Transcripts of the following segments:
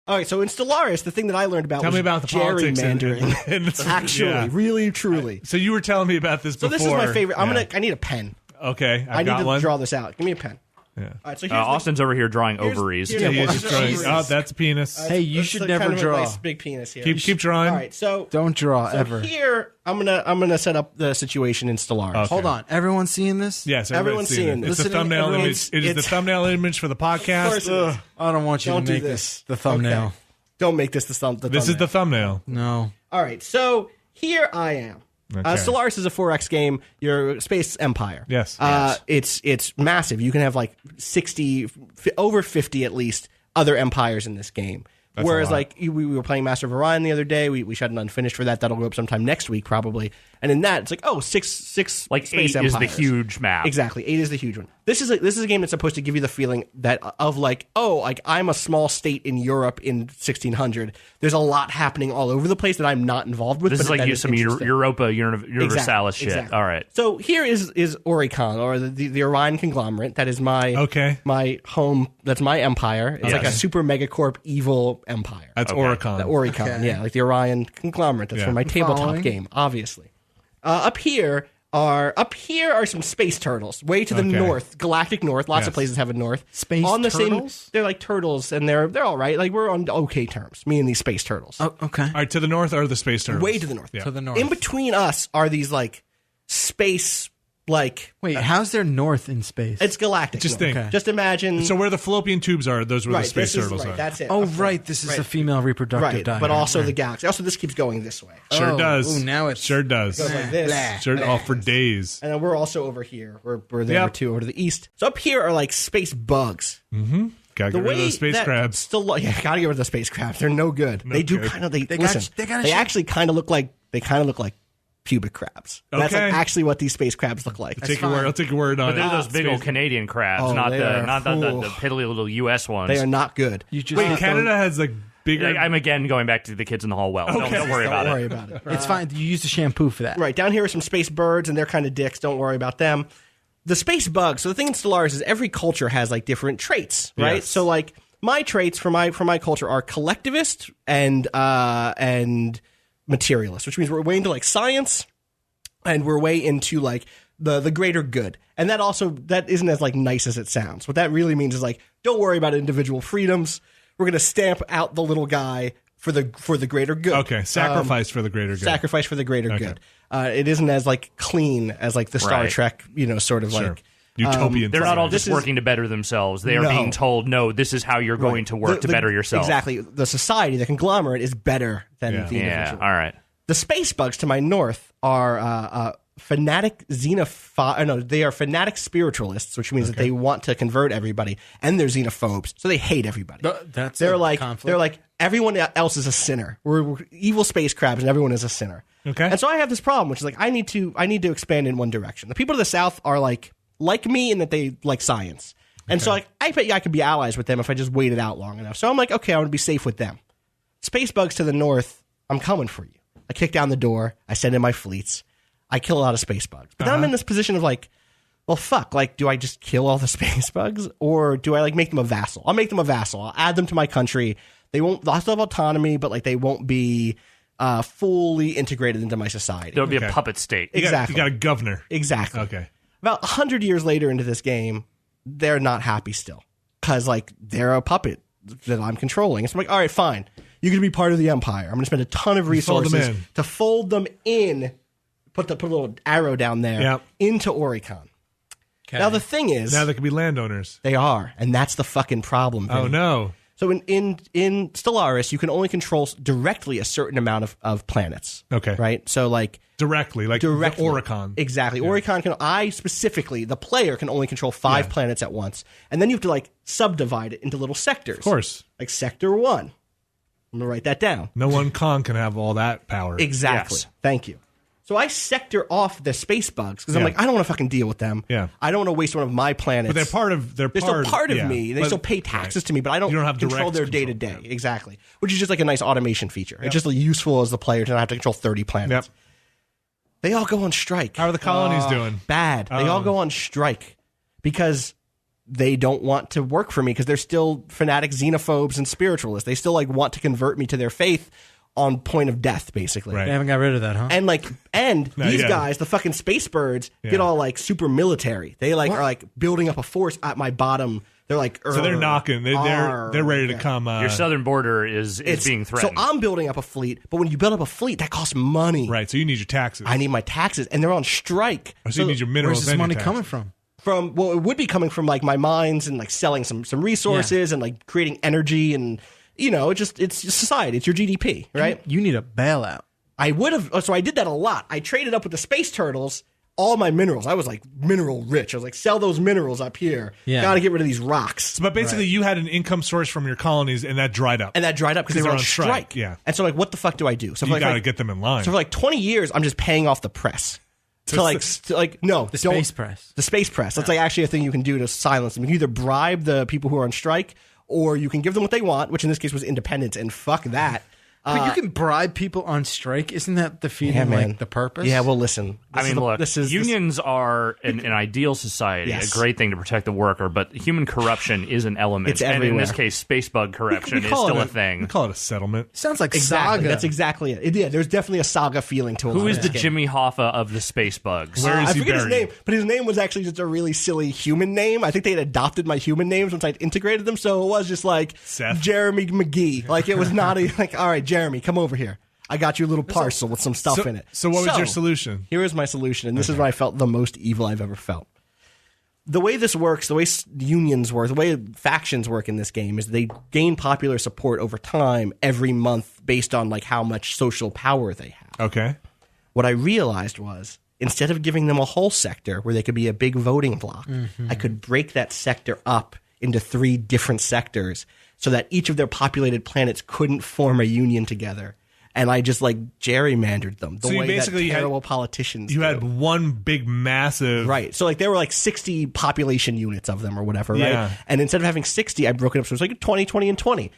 All right, so in Stellaris, the thing that I learned about Tell was me about the politics gerrymandering. Actually, really, truly. So you were telling me about this before. So this is my favorite. I need a pen. Okay, I need to draw this out. Give me a pen. Yeah. All right, so Austin's over here drawing ovaries. Oh, that's a penis. Hey, you should never kind of draw. A nice big penis here. Keep drawing. All right, so Don't draw ever. Here, I'm gonna set up the situation in Stellaris. Okay. Hold on. Everyone's seeing this? Yes, everyone's seeing it. It's the Listening, thumbnail image. everyone's- It is the thumbnail image for the podcast. I don't want you Don't to do make this. the thumbnail. Okay. Don't make this the thumbnail. This is the thumbnail. No. All right, so here I am. Okay. Stellaris is a 4X game. You're a space empire. Yes. It's massive. You can have like 60, over 50 at least, other empires in this game. That's Whereas, a lot. like, we were playing Master of Orion the other day. We shot an unfinished for that. That'll go up sometime next week, probably. And in that, it's like, six Like space 8 is empires. the huge map. Exactly. 8 is the huge one. This is a game that's supposed to give you the feeling that of like, I'm a small state in Europe in 1600. There's a lot happening all over the place that I'm not involved with. This but is like that some interesting. Europa Universalis shit. Exactly. All right. So here is Oricon, or the Orion conglomerate. That is my home. That's my empire. It's like a super megacorp evil empire. That's Okay. Oricon. The Oricon, yeah, like the Orion conglomerate. That's for my tabletop Following. game, obviously. Up here are some space turtles, way to the north, galactic north. Lots of places have a north. Space on the turtles? Same, they're like turtles, and they're all right. Like we're on okay terms. Me and these space turtles. Oh, okay. All right, to the north are the space turtles. Way to the north. Yeah. To the north. In between us are these like space like. Wait, how's there north in space? It's galactic. Just north. think. Just imagine. So where the fallopian tubes are, those were the space turtles are. That's it. oh, Up front. right. This is a female reproductive Right, diagram. but also the galaxy. Also, this keeps going this way. Sure Oh, does. ooh, now it's- sure does. Goes like this. Blah. Sure. Oh, for days. And then we're also over here. We're there too, over to the east. So up here are like space bugs. Gotta get rid of those space crabs. Gotta get rid of the space crabs. They're no good. They do good. kind of. They got actually kind of look like pubic crabs. That's like Okay. actually what these space crabs look like. I'll take your word on But it. they're those big old Canadian crabs, Oh, not they the are- not the piddly little U.S. ones. They are not good. You just Wait, Canada has like bigger. I'm again going back to the kids in the hall. Well, don't worry about Don't worry it. about it. It's fine. You use the shampoo for that. Right, down here are some space birds, and they're kind of dicks. Don't worry about them. The space bugs. So the thing in Stellaris is every culture has like different traits, right? Yes. So like my traits for my culture are collectivist and materialist, which means we're way into like science, and we're way into like the greater good. And that isn't as like nice as it sounds. What that really means is like, don't worry about individual freedoms. We're going to stamp out the little guy for the greater good. Okay, sacrifice for the greater good. Sacrifice for the greater good. It isn't as like clean as like the Star Right. Trek, sort of like Utopian. They're not all This just is- working to better themselves. They are No. being told, no, this is how you're going to work to better yourself. Exactly. The society, the conglomerate, is better than the individual. Yeah. All right. The space bugs to my north are fanatic they are fanatic spiritualists, which means that they want to convert everybody, and they're xenophobes, so they hate everybody. They're like everyone else is a sinner. We're evil space crabs, and everyone is a sinner. Okay. And so I have this problem, which is like I need to expand in one direction. The people to the south are like me in that they like science, and so like I bet you I could be allies with them if I just waited out long enough. So I'm like, okay, I want to be safe with them. Space bugs to the north, I'm coming for you. I kick down the door. I send in my fleets. I kill a lot of space bugs. But then I'm in this position of like, well, fuck. Like, do I just kill all the space bugs, or do I like make them a vassal? I'll make them a vassal. I'll add them to my country. They'll still have autonomy, but like they won't be fully integrated into my society. There'll be a puppet state. Exactly. You got a governor. Exactly. Okay. About 100 years later into this game, they're not happy still because like they're a puppet that I'm controlling. So I'm like, all right, fine. You can be part of the empire. I'm going to spend a ton of resources to fold them in. Put a little arrow down there into Oricon. Okay. Now the thing is, now they can be landowners. They are, and that's the fucking problem. Vinny. Oh no! So in Stellaris, you can only control directly a certain amount of planets. Okay, right? So like directly Oricon. Exactly. Yeah. Oricon the player can only control 5 planets at once, and then you have to like subdivide it into little sectors. Of course, like Sector 1. I'm gonna write that down. No one con can have all that power. Exactly. Yes. Thank you. So I sector off the space bugs because I'm like, I don't want to fucking deal with them. Yeah. I don't want to waste one of my planets. But they're still part of me. They still pay taxes to me, but I don't have control their day to day. Exactly. Which is just like a nice automation feature. Yep. It's just like useful as the player to not have to control 30 planets. Yep. They all go on strike. How are the colonies doing? Bad. They all go on strike because they don't want to work for me because they're still fanatic xenophobes and spiritualists. They still like want to convert me to their faith on point of death, basically. They haven't got rid of that, huh? And these guys, the fucking space birds, get all like super military. They like are like building up a force at my bottom. They're like, so they're knocking. They're ready to come. Your southern border is being threatened. So I'm building up a fleet, but when you build up a fleet, that costs money. Right. So you need your taxes. I need my taxes, and they're on strike. So you need your minerals. Where's this money coming from? Well, it would be coming from like my mines and like selling some resources and like creating energy and it's just society. It's your GDP, right? You need a bailout. I would have. So I did that a lot. I traded up with the space turtles. All my minerals. I was like mineral rich. I was like, sell those minerals up here. Yeah. Got to get rid of these rocks. But basically, you had an income source from your colonies, and that dried up. And that dried up because they were on strike. Yeah. And so like, what the fuck do I do? So you got to get them in line. So for like 20 years, I'm just paying off the press. The space press. The space press. That's like actually a thing you can do to silence them. You can either bribe the people who are on strike, or you can give them what they want, which in this case was independence, and fuck that. But you can bribe people on strike. Isn't that defeating like the purpose? Yeah, well, listen. Unions are an ideal society, a great thing to protect the worker, but human corruption is an element. It's and everywhere. in this case, spacebug corruption is still a thing. We call it a settlement. Sounds like Exactly. Saga. That's exactly it. Yeah, there's definitely a Saga feeling to it. Who is the Jimmy Hoffa of the spacebugs? Where is I he forget buried? his name, but his name was actually just a really silly human name. I think they had adopted my human names once I'd integrated them, so it was just like Seth. Jeremy McGee. Like it was not like, all right, Jeremy, come over here. I got you a little parcel with some stuff in it. So what was your solution? Here is my solution, and this is when I felt the most evil I've ever felt. The way this works, the way unions work, the way factions work in this game is they gain popular support over time every month based on like how much social power they have. Okay. What I realized was instead of giving them a whole sector where they could be a big voting bloc, I could break that sector up into 3 different sectors so that each of their populated planets couldn't form a union together. And I just like gerrymandered them the way that terrible politicians You do. had one big massive... Right. So like there were like 60 population units of them or whatever, Yeah. right? And instead of having 60, I broke it up so it was like 20, 20, and 20.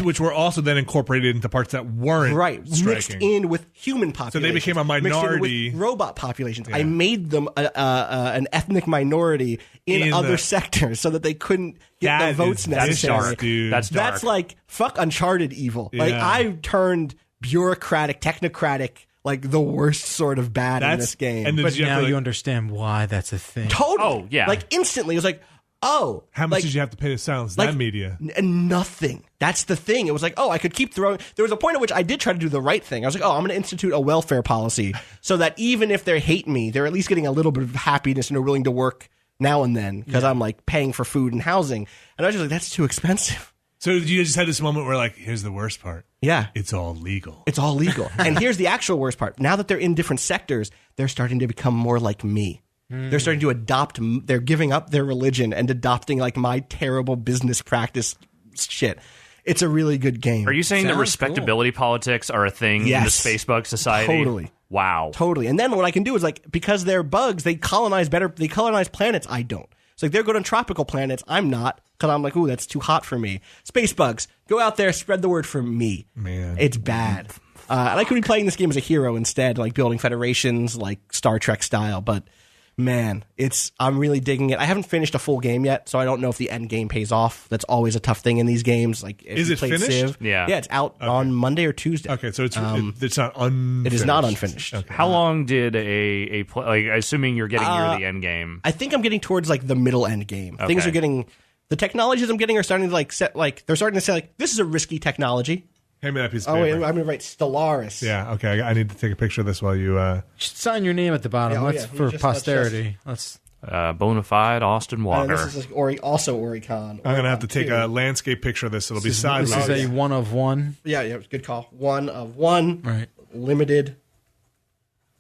Which were also then incorporated into parts that weren't Mixed striking. in with human populations. So they became a minority. Mixed in with robot populations. I made them an ethnic minority in other sectors so that they couldn't get the votes necessary. That's dark, dude. That's dark. That's like fuck Uncharted evil. Yeah. Like I turned bureaucratic, technocratic, like the worst sort of bad in this game. And But now you understand why that's a thing. Totally. Oh, yeah. Like instantly, it was like, oh. How much did you have to pay to silence that media? Nothing. That's the thing. It was like, oh, I could keep throwing. There was a point at which I did try to do the right thing. I was like, oh, I'm going to institute a welfare policy so that even if they hate me, they're at least getting a little bit of happiness and are willing to work now and then because I'm like paying for food and housing. And I was just like, that's too expensive. So you just had this moment where like, here's the worst part. Yeah. It's all legal. It's all legal. And here's the actual worst part. Now that they're in different sectors, they're starting to become more like me. They're starting to adopt, they're giving up their religion and adopting like my terrible business practice shit. It's a really good game. Are you saying that Sounds respectability politics are a thing in the Yes. spacebug society? Totally. Wow. Totally. And then what I can do is like, because they're bugs, they colonize planets I don't. It's like they're good on tropical planets. I'm not, because I'm like, ooh, that's too hot for me. Space bugs, go out there, spread the word for me. Man. It's bad. And I could be playing this game as a hero instead, like building federations, like Star Trek style. But man, I'm really digging it. I haven't finished a full game yet, so I don't know if the end game pays off. That's always a tough thing in these games. Like, if Is you it played finished? Civ, Yeah. it's out on Monday or Tuesday. Okay, so it's not unfinished. It is not unfinished. Okay. How long did assuming you're getting near the end game? I think I'm getting towards like the middle end game. Okay. Things are getting, the technologies I'm getting are starting to like set, like they're starting to say like, this is a risky technology. Hand me that piece of Oh paper. wait, I'm going to write Stellaris. Yeah, okay. I need to take a picture of this while you... Just sign your name at the bottom. Yeah, That's yeah. for Let's posterity. Let's Bona fide Austin And Walker. this is like also Oricon. I'm going to have to take a landscape picture of this. It'll be sideways. This is a 1 of 1. Yeah, good call. 1 of 1. Right. Limited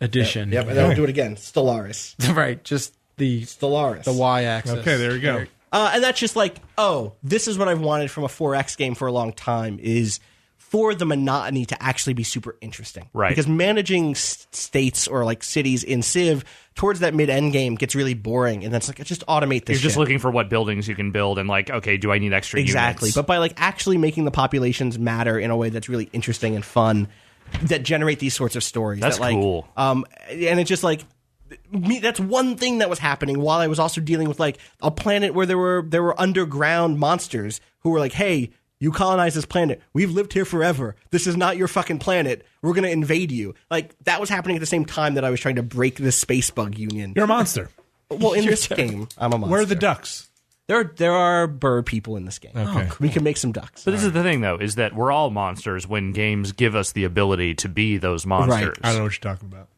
Edition. Yep, and then I'll do it again. Stellaris. Right. Just the Stellaris. y-axis. Okay, there we go. And that's just like, oh, this is what I've wanted from a 4X game for a long time, is for the monotony to actually be super interesting. Right. Because managing states or like cities in Civ towards that mid-end game gets really boring, and that's like, just automate this You're just shit. looking for what buildings you can build and like, okay, do I need extra Exactly. units? But by like actually making the populations matter in a way that's really interesting and fun, that generate these sorts of stories. That's that, like, cool. And it's just like, that's one thing that was happening while I was also dealing with like a planet where there were underground monsters who were like, hey, you colonize this planet. We've lived here forever. This is not your fucking planet. We're going to invade you. Like, that was happening at the same time that I was trying to break the space bug union. You're a monster. Well, in this game, I'm a monster. Where are the ducks? There are bird people in this game. Okay. We can make some ducks. But this is the thing, though, is that we're all monsters when games give us the ability to be those monsters. Right. I don't know what you're talking about.